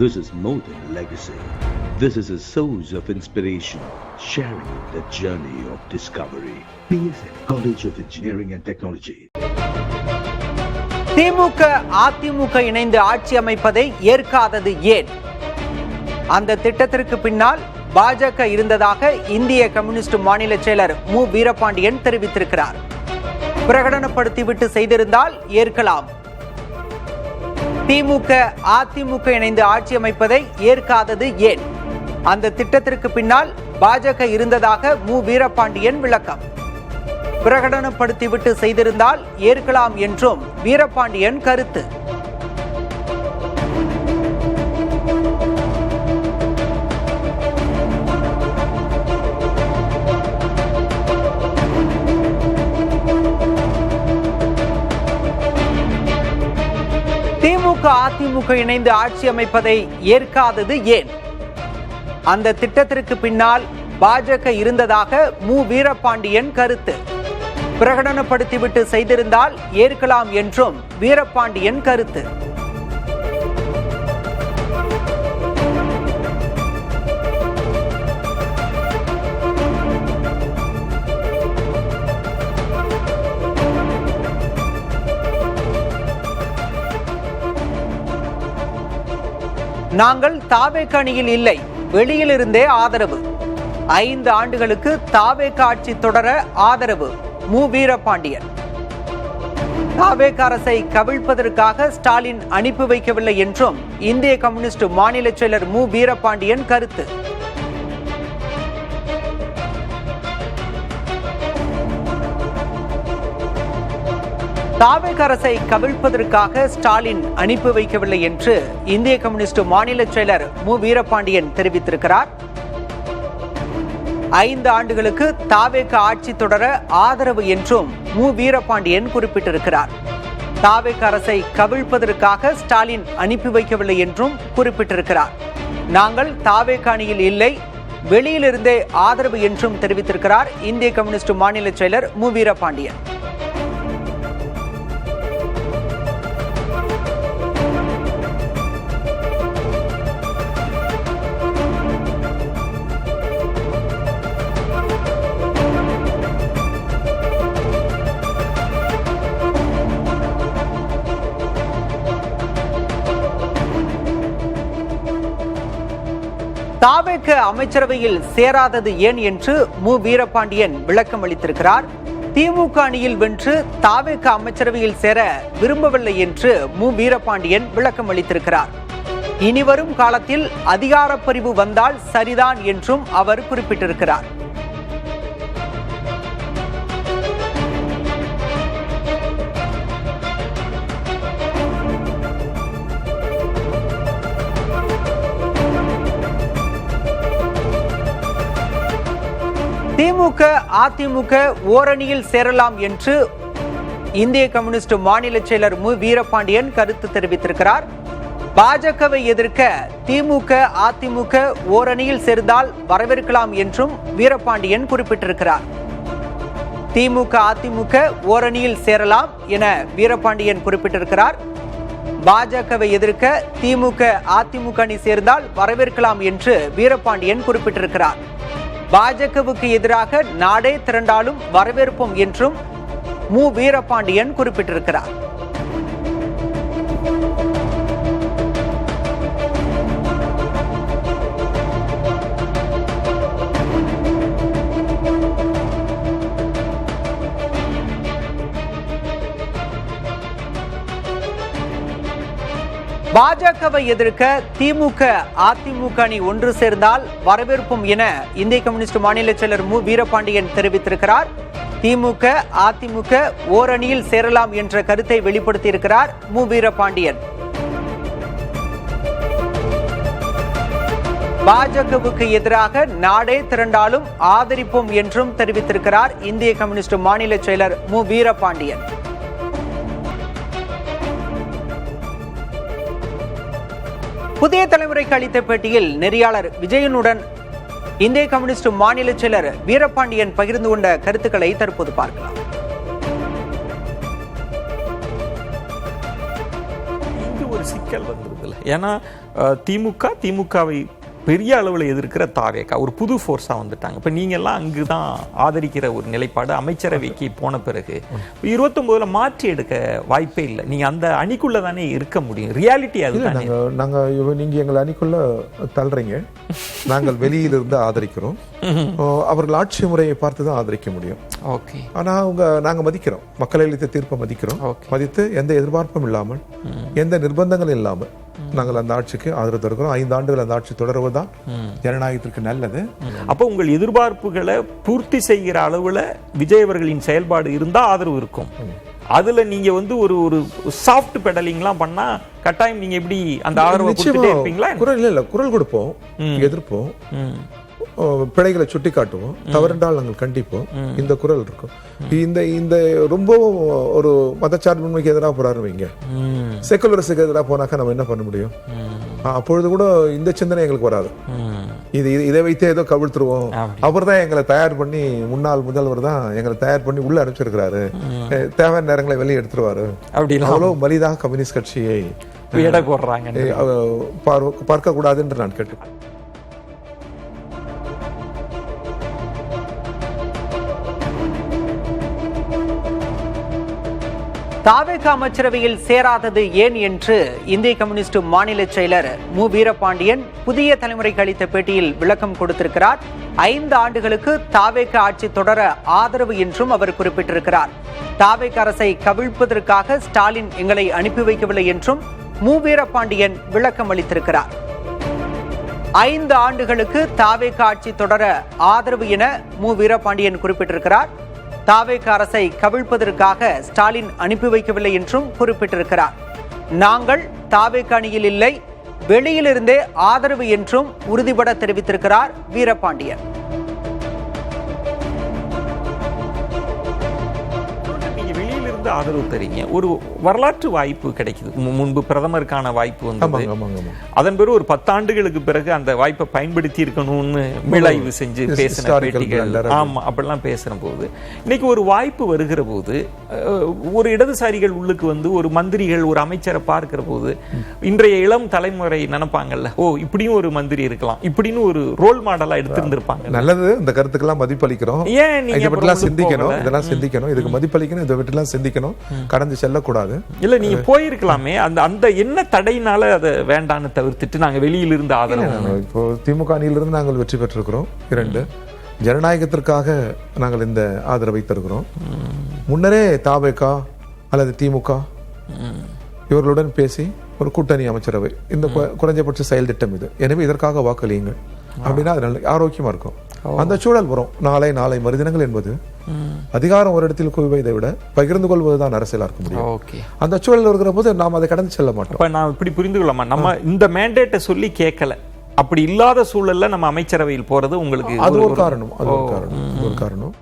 This is more than legacy. This is a source of inspiration, sharing the journey of discovery. PSN College of Engineering and Technology. DMK AIADMK இணைந்து ஆட்சி அமைப்பதை ஏற்காதது ஏன்? அந்த திட்டத்திற்கு பின்னால் பாஜக இருந்ததாக இந்திய கம்யூனிஸ்ட் மாநில செயலர் மு வீரபாண்டியன் தெரிவித்திருக்கிறார். பிரகடனப்படுத்திவிட்டு செய்திருந்தால் ஏற்கலாம். திமுக அதிமுக இணைந்து ஆட்சி அமைப்பதை ஏற்காதது ஏன்? அந்த திட்டத்திற்கு பின்னால் பாஜக இருந்ததாக மு வீரபாண்டியன் விளக்கம். பிரகடனப்படுத்திவிட்டு செய்திருந்தால் ஏற்கலாம் என்றும் வீரபாண்டியன் கருத்து. திமுக அதிமுக இணைந்து ஆட்சி அமைப்பதை ஏற்காதது ஏன்? அந்த திட்டத்திற்கு பின்னால் பாஜக இருந்ததாக மு வீரபாண்டியன் கருத்து. பிரகடனப்படுத்திவிட்டு செய்திருந்தால் ஏற்கலாம் என்றும் வீரபாண்டியன் கருத்து. நாங்கள் தாவேக அணியில் இல்லை, வெளியிலிருந்தே ஆதரவு. 5 ஆண்டுகளுக்கு தாவேக ஆட்சி தொடர ஆதரவு மு வீரபாண்டியன். தாவேக அரசை கவிழ்ப்பதற்காக ஸ்டாலின் அனுப்பி வைக்கவில்லை என்றும் இந்திய கம்யூனிஸ்ட் மாநில செயலர் மு வீரபாண்டியன் கருத்து. தாவேக அரசை கவிழ்ப்பதற்காக ஸ்டாலின் அனுப்பி வைக்கவில்லை என்று இந்திய கம்யூனிஸ்ட் மாநில செயலர் மு வீரபாண்டியன் தெரிவித்திருக்கிறார். 5 ஆண்டுகளுக்கு தாவேக ஆட்சி தொடர ஆதரவு என்றும் மு வீரபாண்டியன் குறிப்பிட்டிருக்கிறார். தாவேக அரசை கவிழ்ப்பதற்காக ஸ்டாலின் அனுப்பி வைக்கவில்லை என்றும் குறிப்பிட்டிருக்கிறார். நாங்கள் தாவேக அணியில் இல்லை, வெளியிலிருந்தே ஆதரவு என்றும் தெரிவித்திருக்கிறார் இந்திய கம்யூனிஸ்ட் மாநில செயலர் மு வீரபாண்டியன். தாவேக அமைச்சரவையில் சேராதது ஏன் என்று மு வீரபாண்டியன் விளக்கம் அளித்திருக்கிறார். திமுக அணியில் வென்று தாவேக அமைச்சரவையில் சேர விரும்பவில்லை என்று மு வீரபாண்டியன் விளக்கம் அளித்திருக்கிறார். இனிவரும் காலத்தில் அதிகார பரிவு வந்தால் சரிதான் என்றும் அவர் குறிப்பிட்டிருக்கிறார். திமுக அதிமுக ஓரணியில் சேரலாம் என்று இந்திய கம்யூனிஸ்ட் மாநில செயலர் மு வீரபாண்டியன் கருத்து தெரிவித்திருக்கிறார். பாஜகவை எதிர்க்க திமுக அதிமுக ஓரணியில் சேர்ந்தால் வரவேற்கலாம் என்றும் வீரபாண்டியன் குறிப்பிட்டிருக்கிறார். திமுக அதிமுக ஓரணியில் சேரலாம் என வீரபாண்டியன் குறிப்பிட்டிருக்கிறார். பாஜகவை எதிர்க்க திமுக அதிமுக அணி சேர்ந்தால் வரவேற்கலாம் என்று வீரபாண்டியன் குறிப்பிட்டிருக்கிறார். பாஜகவுக்கு எதிராக நாடே திரண்டாலும் வரவேற்போம் என்றும் மு வீரபாண்டியன் குறிப்பிட்டிருக்கிறார். பாஜகவை எதிர்க்க திமுக அதிமுக அணி ஒன்று சேர்ந்தால் வரவேற்போம் என இந்திய கம்யூனிஸ்ட் மாநில செயலர் மு வீரபாண்டியன் தெரிவித்திருக்கிறார். திமுக அதிமுக ஓரணியில் சேரலாம் என்ற கருத்தை வெளிப்படுத்தியிருக்கிறார் மு வீரபாண்டியன். பாஜகவுக்கு எதிராக நாடே திரண்டாலும் ஆதரிப்போம் என்றும் தெரிவித்திருக்கிறார் இந்திய கம்யூனிஸ்ட் மாநில செயலர் மு வீரபாண்டியன். புதிய தலைமுறைக்கு அளித்த பேட்டியில் நெறியாளர் விஜயனுடன் இந்திய கம்யூனிஸ்ட் மாநில செயலர் வீரபாண்டியன் பகிர்ந்து கொண்ட கருத்துக்களை தற்போது பார்க்கலாம். இங்கு ஒரு சிக்கல் வந்திருக்குல்ல, ஏன்னா திமுகவை பெரிய அளவில் எதிர்க்கிற தாவேகா ஒரு புது ஃபோர்ஸாக வந்துட்டாங்க. இப்போ நீங்கள்லாம் அங்கு தான் ஆதரிக்கிற ஒரு நிலைப்பாடு அமைச்சரவைக்கு போன பிறகு 29 மாற்றி எடுக்க வாய்ப்பே இல்லை. நீங்கள் அந்த அணிக்குள்ளே தானே இருக்க முடியும். ரியாலிட்டி அது தானே. நீங்கள் எங்கள் அணிக்குள்ளே தள்ளுறீங்க, நாங்கள் வெளியிலிருந்து ஆதரிக்கிறோம். அவர்கள் ஆட்சி முறையை பார்த்து தான் ஆதரிக்க முடியும். ஓகே. ஆனால் நாங்கள் மதிக்கிறோம், மக்கள் அளித்த தீர்ப்பை மதிக்கிறோம். மதித்து எந்த எதிர்பார்ப்பும் இல்லாமல் எந்த நிர்பந்தங்களும் இல்லாமல் நாங்கள் அந்த ஆட்சிக்கு ஆதரவு தருகிறோம். 5 ஆண்டுகள் அந்த ஆட்சி தொடர்வதுதான் ஜனநாயகத்திற்கு நல்லது. அப்போ உங்கள் எதிர்பார்ப்புகளை பூர்த்தி செய்கிற அளவுல விஜய் அவர்களின் செயல்பாடு இருந்தா ஆதரவு இருக்கும். அதுல நீங்க ஒரு சாஃப்ட் பெடலிங்லாம் பண்ணா கட்டாயம் நீங்க எப்படி அந்த ஆதரவை கொடுத்துட்டே இருப்பீங்களா? குரல் கொடுப்போம், எதிர்ப்போம், பிழைகளை சுட்டி காட்டுவோம், தவறுண்டால் நாங்கள் கண்டிப்போம். இந்த குரல் இருக்கும். இந்த ரொம்பவும் ஒரு மதச்சார்பின்மைக்கு எதிராக போறாருவீங்க, செக்குலரிஸுக்கு எதிராக போனாக்கா நம்ம என்ன பண்ண முடியும்? அப்பொழுது கூட இந்த சிந்தனை எங்களுக்கு வராது. இதை வைத்தே ஏதோ கவிழ்த்துருவோம். அவர் தான் எங்களை தயார் பண்ணி, முன்னாள் முதல்வர் தான் எங்களை தயார் பண்ணி உள்ள அனுப்பிச்சிருக்கிறாரு, தேவையான நேரங்களை வெளியே எடுத்துருவாரு, அவ்வளவு மலிதாக கம்யூனிஸ்ட் கட்சியை பார்க்க கூடாது என்று நான் கேட்டுக்கொண்டேன். தாவேகா அமைச்சரவையில் சேராதது ஏன் என்று இந்திய கம்யூனிஸ்ட் மாநில செயலர் மு வீரபாண்டியன் புதிய தலைமுறைக்கு அளித்த பேட்டியில் விளக்கம் கொடுத்திருக்கிறார். 5 ஆண்டுகளுக்கு தாவேகா ஆட்சி தொடர ஆதரவு என்றும் அவர் குறிப்பிட்டிருக்கிறார். தாவேகா அரசை கவிழ்ப்பதற்காக ஸ்டாலின் எங்களை அனுப்பி வைக்கவில்லை என்றும் மு வீரபாண்டியன் விளக்கம் அளித்திருக்கிறார். 5 ஆண்டுகளுக்கு தாவேகா ஆட்சி தொடர ஆதரவு என மு வீரபாண்டியன் குறிப்பிட்டிருக்கிறார். தாவேகா அரசை கவிழ்ப்பதற்காக ஸ்டாலின் அனுப்பி வைக்கவில்லை என்றும் குறிப்பிட்டிருக்கிறார். நாங்கள் தாவேகா அணியில் இல்லை, வெளியிலிருந்தே ஆதரவு என்றும் உறுதிபட தெரிவித்திருக்கிறார் வீரபாண்டியன். ஆதரவு தரீங்க, ஒரு வரலாற்று வாய்ப்பு கிடைக்குது. முன்பு பிரதமருக்கான வாய்ப்பு வந்தது, அதன் பிறகு ஒரு 10 ஆண்டுகளுக்கு பிறகு அந்த வாய்ப்பை பயன்படுத்தி இருக்கணும்னு மீளாய்வு செஞ்சு பேசின பேட்டிகள், ஆமா அப்படிலாம் பேசுற போது இன்னைக்கு ஒரு வாய்ப்பு வருகிற போது ஒரு இடதுசாரிகள் உள்ளுக்கு ஒரு மந்திரிகள் ஒரு அமைச்சரை பார்க்கிற போது இன்றைய இளம் தலைமுறை நினைப்பாங்கல்ல, ஓ இப்படியும் ஒரு மந்திரி இருக்கலாம், இப்படின்னு ஒரு ரோல் மாடலா எடுத்திருந்திருப்பாங்க. நல்லது, இந்த கருத்துக்கெல்லாம் மதிப்பளிக்கிறோம். ஏன் நீங்க சிந்திக்கணும், இதெல்லாம் சிந்திக்கணும், இதுக்கு மதிப்பளிக்கணும், இதை விட்டுலாம் சிந்திக்கணும், கடந்து செல்லக்கூடாது. இல்ல நீங்க போயிருக்கலாமே, அந்த என்ன தடையினால அதை வேண்டான்னு தவிர்த்துட்டு நாங்க வெளியிலிருந்து ஆதரவு. இப்போ திமுக அணியிலிருந்து நாங்கள் வெற்றி பெற்றிருக்கிறோம். 2 ஜனநாயகத்திற்காக நாங்கள் இந்த ஆதரவை தருகிறோம். முன்னரே தாவேகா அல்லது திமுக இவர்களுடன் பேசி ஒரு கூட்டணி அமைச்சரவை, இந்த குறைஞ்சபட்ச செயல் திட்டம் இது, எனவே இதற்காக வாக்களியுங்கள் அப்படின்னா அது நல்ல ஆரோக்கியமா இருக்கும். அந்த சூழல் வரும். நாளை மறுதினங்கள் என்பது அதிகாரம் ஒரு இடத்தில் குவிவதை விட பகிர்ந்து கொள்வதுதான் அரசியலா இருக்க முடியும். அந்த சூழல் இருக்கிற போது நாம் அதை கடந்து செல்ல மாட்டோம். நான் இப்படி புரிந்து கொள்ளமா, நம்ம இந்த மேண்டேட்டை சொல்லி கேட்கல, அப்படி இல்லாத சூழல்ல நம்ம அமைச்சரவையில் போறது உங்களுக்கு அது ஒரு காரணம். ஒரு காரணம்.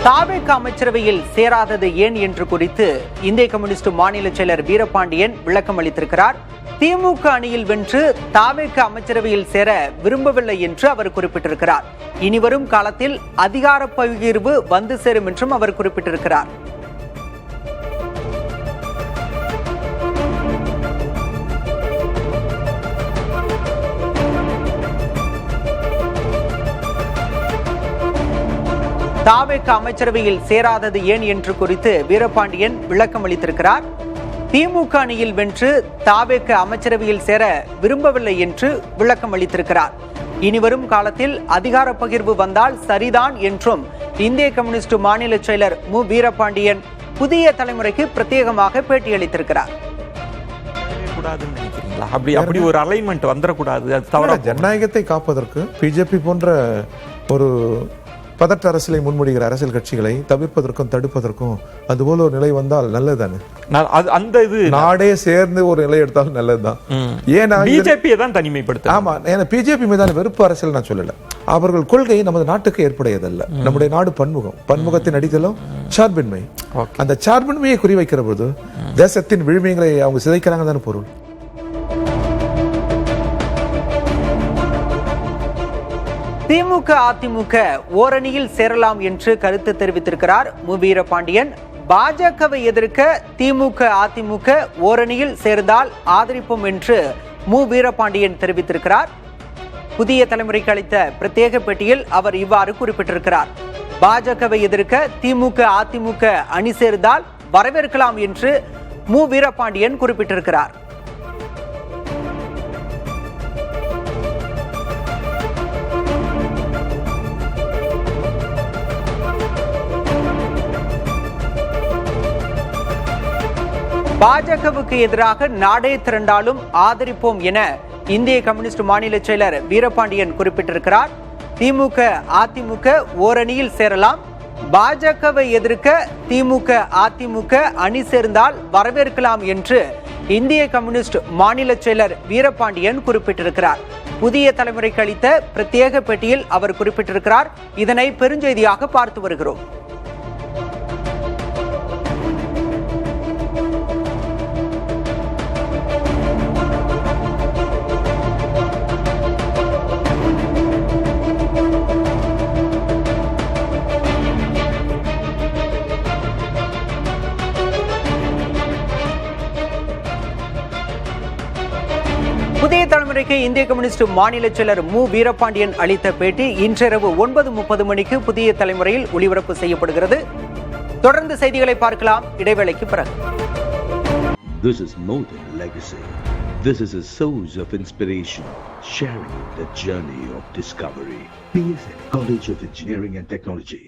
தாவேகா அமைச்சரவையில் சேராதது ஏன் என்று குறித்து இந்திய கம்யூனிஸ்ட் மாநில செயலர் வீரபாண்டியன் விளக்கம் அளித்திருக்கிறார். திமுக அணியில் வென்று தாவேகா அமைச்சரவையில் சேர விரும்பவில்லை என்று அவர் குறிப்பிட்டிருக்கிறார். இனிவரும் காலத்தில் அதிகார பகிர்வு வந்து சேரும் என்றும் அவர் குறிப்பிட்டிருக்கிறார். தாவேகா அமைச்சரவையில் சேராதது ஏன் என்று குறித்து வீரபாண்டியன் விளக்கம் அளித்திருக்கிறார். திமுக அணியில் வென்று தாவேகா அமைச்சரவையில் சேர விரும்பவில்லை என்று விளக்கம் அளித்திருக்கிறார். இனிவரும் காலத்தில் அதிகார பகிர்வு வந்தால் சரிதான் என்றும் இந்திய கம்யூனிஸ்ட் மாநில செயலர் மு வீரபாண்டியன் புதிய தலைமுறைக்கு பிரத்யேகமாக பேட்டியளித்திருக்கிறார். அப்படி ஒரு அலைன்மெண்ட் வந்துடக்கூடாது. ஜனநாயகத்தை காப்பதற்கு பிஜேபி போன்ற ஒரு பதட்ட அரசியலை முன்மொழிகிற அரசியல் கட்சிகளை தவிர்ப்பதற்கும் தடுப்பதற்கும் அதுபோல ஒரு நிலை வந்தால் நல்லதுதானே. அந்த இது நாடே சேர்ந்து ஒரு நிலை எடுத்தாலும் நல்லதுதான். ஏன்னா பிஜேபி தான் தனிமைப்படுத்த. ஆமா, ஏன்னா பிஜேபி மீதான வெறுப்பு அரசியல் நான் சொல்லல. அவர்கள் கொள்கை நமது நாட்டுக்கு ஏற்புடையதல்ல. நம்முடைய நாடு பன்முகத்தின் அடித்தளம் சார்பின்மை. அந்த சார்பின்மையை குறிவைக்கிற போது தேசத்தின் விழுமியங்களை அவங்க சிதைக்கிறாங்க தானே பொருள். திமுக அதிமுக ஓரணியில் சேரலாம் என்று கருத்து தெரிவித்திருக்கிறார் மு வீரபாண்டியன். பாஜகவை எதிர்க்க திமுக அதிமுக ஓரணியில் சேர்ந்தால் ஆதரிப்போம் என்று மு வீரபாண்டியன் தெரிவித்திருக்கிறார். புதிய தலைமுறைக்கு அளித்த பிரத்யேக பேட்டியில் அவர் இவ்வாறு குறிப்பிட்டிருக்கிறார். பாஜகவை எதிர்க்க திமுக அதிமுக அணி சேர்ந்தால் வரவேற்கலாம் என்று மு வீரபாண்டியன் குறிப்பிட்டிருக்கிறார். பாஜகவுக்கு எதிராக நாடே திரண்டாலும் ஆதரிப்போம் என இந்திய கம்யூனிஸ்ட் மாநில செயலர் வீரபாண்டியன் குறிப்பிட்டிருக்கிறார். திமுக அதிமுக ஓரணியில் சேரலாம், பாஜகவை எதிர்க்க திமுக அதிமுக அணி சேர்ந்தால் வரவேற்கலாம் என்று இந்திய கம்யூனிஸ்ட் மாநில செயலர் வீரபாண்டியன் குறிப்பிட்டிருக்கிறார். புதிய தலைமுறைக்கு அளித்த பிரத்யேக பேட்டியில் அவர் குறிப்பிட்டிருக்கிறார். இதனை பெருஞ்செய்தியாக பார்த்து வருகிறோம். புதிய தலைமுறைக்கு இந்திய கம்யூனிஸ்ட் மாநில செயலர் மு வீரபாண்டியன் அளித்த பேட்டி இன்றிரவு 9:30 மணிக்கு புதிய தலைமுறையில் ஒளிபரப்பு செய்யப்படுகிறது. தொடர்ந்து செய்திகளை பார்க்கலாம் இடைவேளைக்கு பிறகு. This is more than a legacy. This is a source of inspiration, sharing the journey of discovery. PSN College of Engineering and Technology.